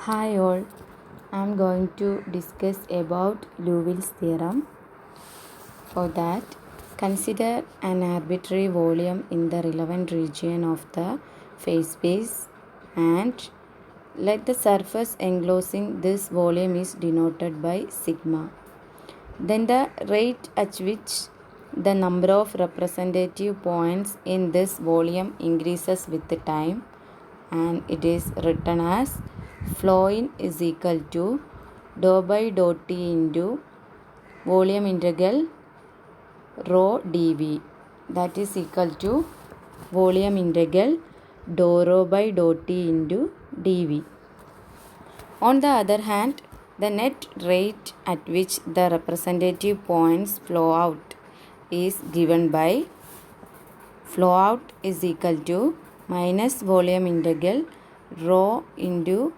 Hi all, I'm going to discuss about Liouville's theorem. For that, consider an arbitrary volume in the relevant region of the phase space and let the surface enclosing this volume is denoted by sigma. Then the rate at which the number of representative points in this volume increases with the time, and it is written as flow in is equal to dou by dou t into volume integral rho dv, that is equal to volume integral dou rho by dou t into dv. On the other hand, the net rate at which the representative points flow out is given by flow out is equal to minus volume integral rho into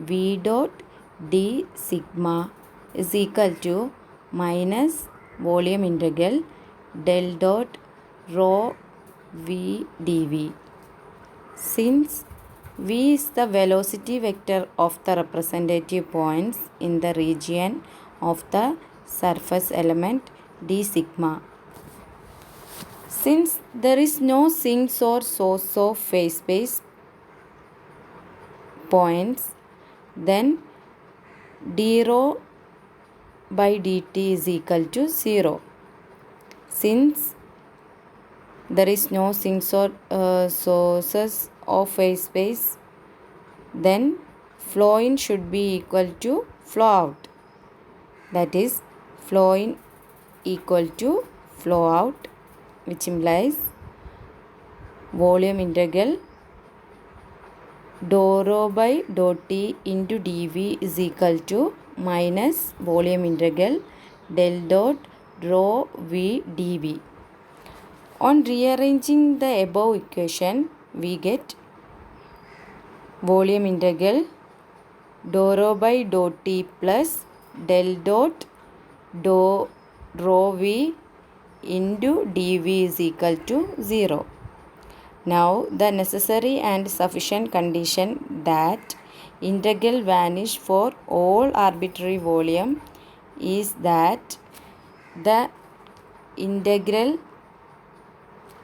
v dot d sigma is equal to minus volume integral del dot rho v dv. Since v is the velocity vector of the representative points in the region of the surface element d sigma. Since there is no sinks or source of phase space points, then d rho by dt is equal to 0. Since there is no sinks or sources of phase space, then flow in should be equal to flow out. That is, flow in equal to flow out, which implies volume integral dou rho by dou t into dv is equal to minus volume integral del dot rho v dv. On rearranging the above equation, we get volume integral dou rho by dou t plus del dot dou rho v into dv is equal to 0. Now the necessary and sufficient condition that integral vanish for all arbitrary volume is that the integral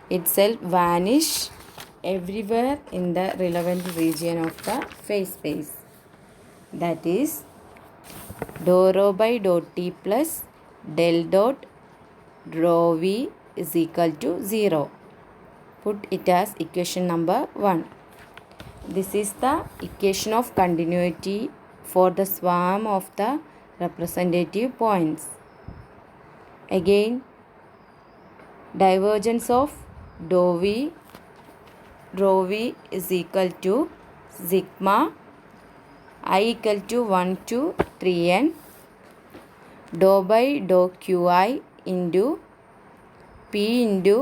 itself vanish everywhere in the relevant region of the phase space. That is dou rho by dou t plus del dot rho v is equal to 0. Put it as equation number 1. This is the equation of continuity for the swarm of the representative points. Again, divergence of dou v rho v is equal to sigma I equal to 1 to 3n dou by dou qi into p into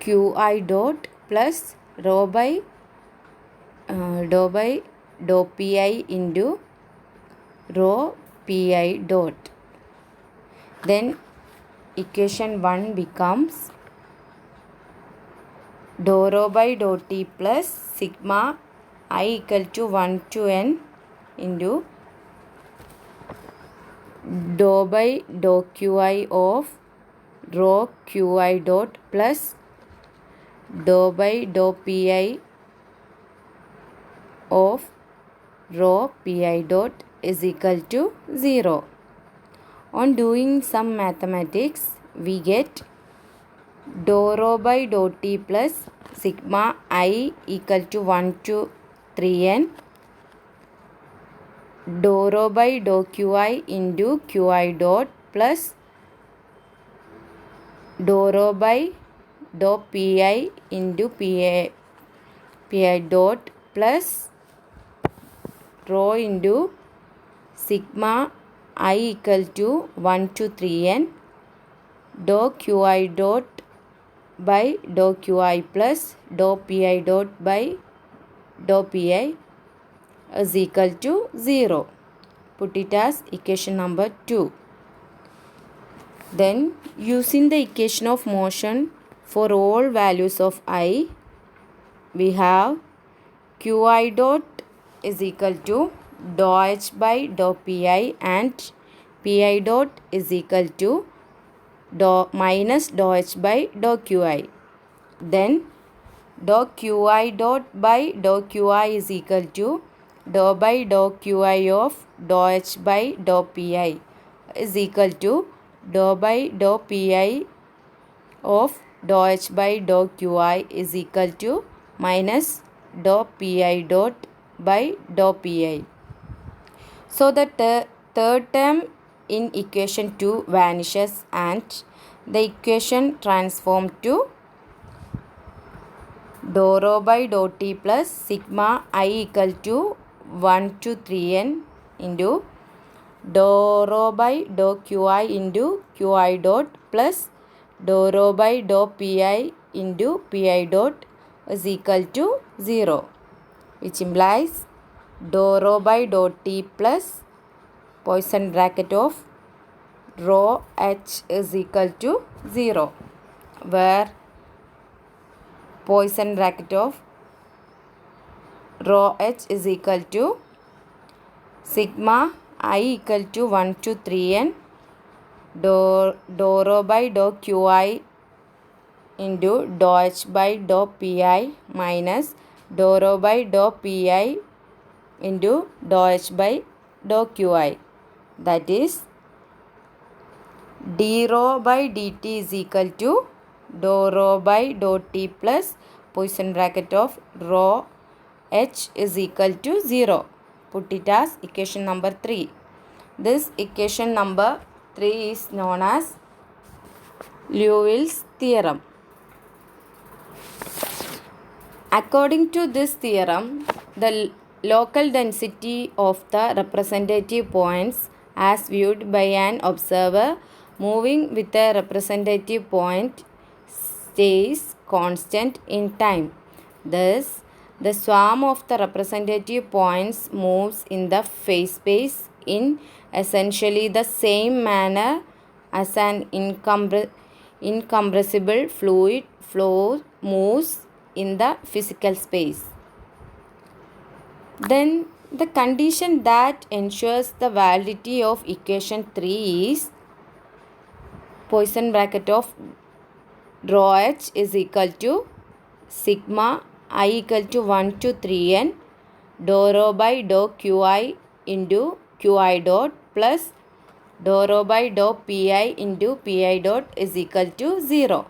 qi dot plus rho by dou by dou pi into rho pi dot. Then equation 1 becomes dou rho by dou t plus sigma I equal to 1 to n into dou by dou qi of rho qi dot plus dou by dou pi of rho pi dot is equal to 0. On doing some mathematics, we get dou rho by dou t plus sigma I equal to 1 to 3n dou rho by dou qi into qi dot plus dou rho by dou pi into pi dot plus rho into sigma I equal to 1 to 3n dou qi dot by dou qi plus dou pi dot by dou pi is equal to 0. Put it as equation number 2. Then using the equation of motion for all values of I, we have qi dot is equal to dou H by dou Pi and Pi dot is equal to minus dou H by dou Qi. Then dou Qi dot by dou Qi is equal to dou by dou Qi of dou H by dou Pi is equal to dou by dou Pi of dou H by dou Qi is equal to minus dou Pi dot by dou Pi. So the third term in equation 2 vanishes and the equation transformed to dou rho by dou t plus sigma I equal to 1 to 3n into dou rho by dou Qi into Qi dot plus dou rho by dou Pi into Pi dot is equal to 0, which implies dou rho by dou t plus Poisson bracket of rho h is equal to 0, where Poisson bracket of rho h is equal to sigma I equal to 1 to 3n dou rho by dou Qi into dou H by dou Pi minus dou rho by dou Pi into dou H by dou Qi. That is d rho by dt is equal to dou rho by dou t plus Poisson bracket of rho h is equal to 0. Put it as equation number 3. This equation number 3 is known as Liouville's theorem. According to this theorem, the local density of the representative points as viewed by an observer moving with a representative point stays constant in time. Thus, the swarm of the representative points moves in the phase space in essentially the same manner as an incompressible fluid flow moves in the physical space. Then the condition that ensures the validity of equation 3 is Poisson bracket of rho h is equal to sigma I equal to 1 to 3n dou rho by dou Qi into Qi dot plus dou rho by dou Pi into Pi dot is equal to 0.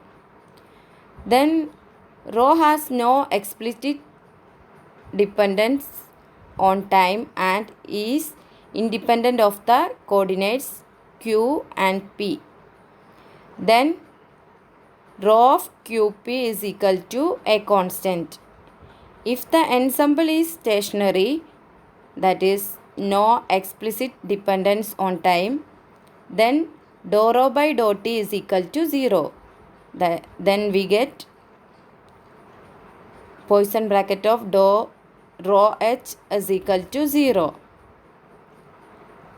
Then rho has no explicit dependence on time and is independent of the coordinates q and p. Then rho of qp is equal to a constant. If the ensemble is stationary, that is no explicit dependence on time, then dou rho by dou t is equal to 0. Then we get Poisson bracket of dou rho h is equal to 0.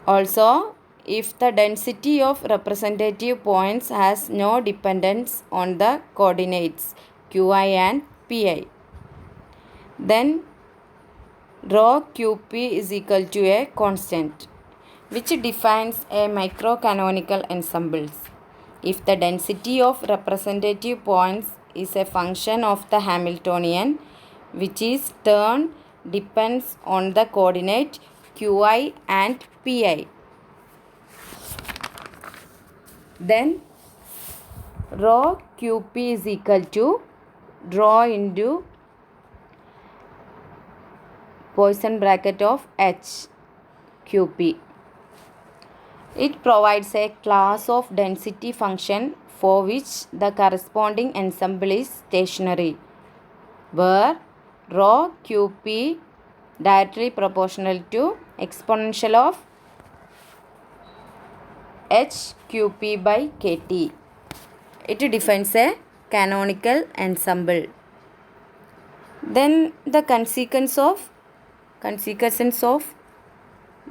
Also, if the density of representative points has no dependence on the coordinates qi and pi, then rho qp is equal to a constant, which defines a microcanonical ensembles. If the density of representative points is a function of the Hamiltonian, which is turned depends on the coordinate qi and pi, then rho qp is equal to rho into Poisson bracket of h qp. It provides a class of density function for which the corresponding ensemble is stationary, where rho qp directly proportional to exponential of h qp by kt. It defines a canonical ensemble. Then the consequence of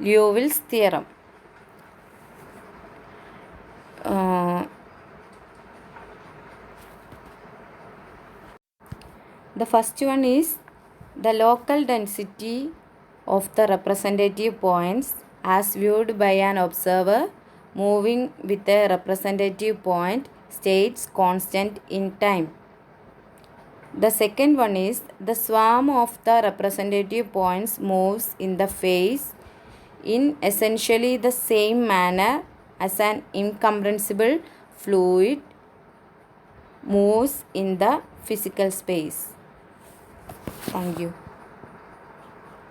Liouville's theorem. The first one is the local density of the representative points as viewed by an observer moving with a representative point stays constant in time. The second one is the swarm of the representative points moves in the phase in essentially the same manner as an incomprehensible fluid moves in the physical space. Thank you.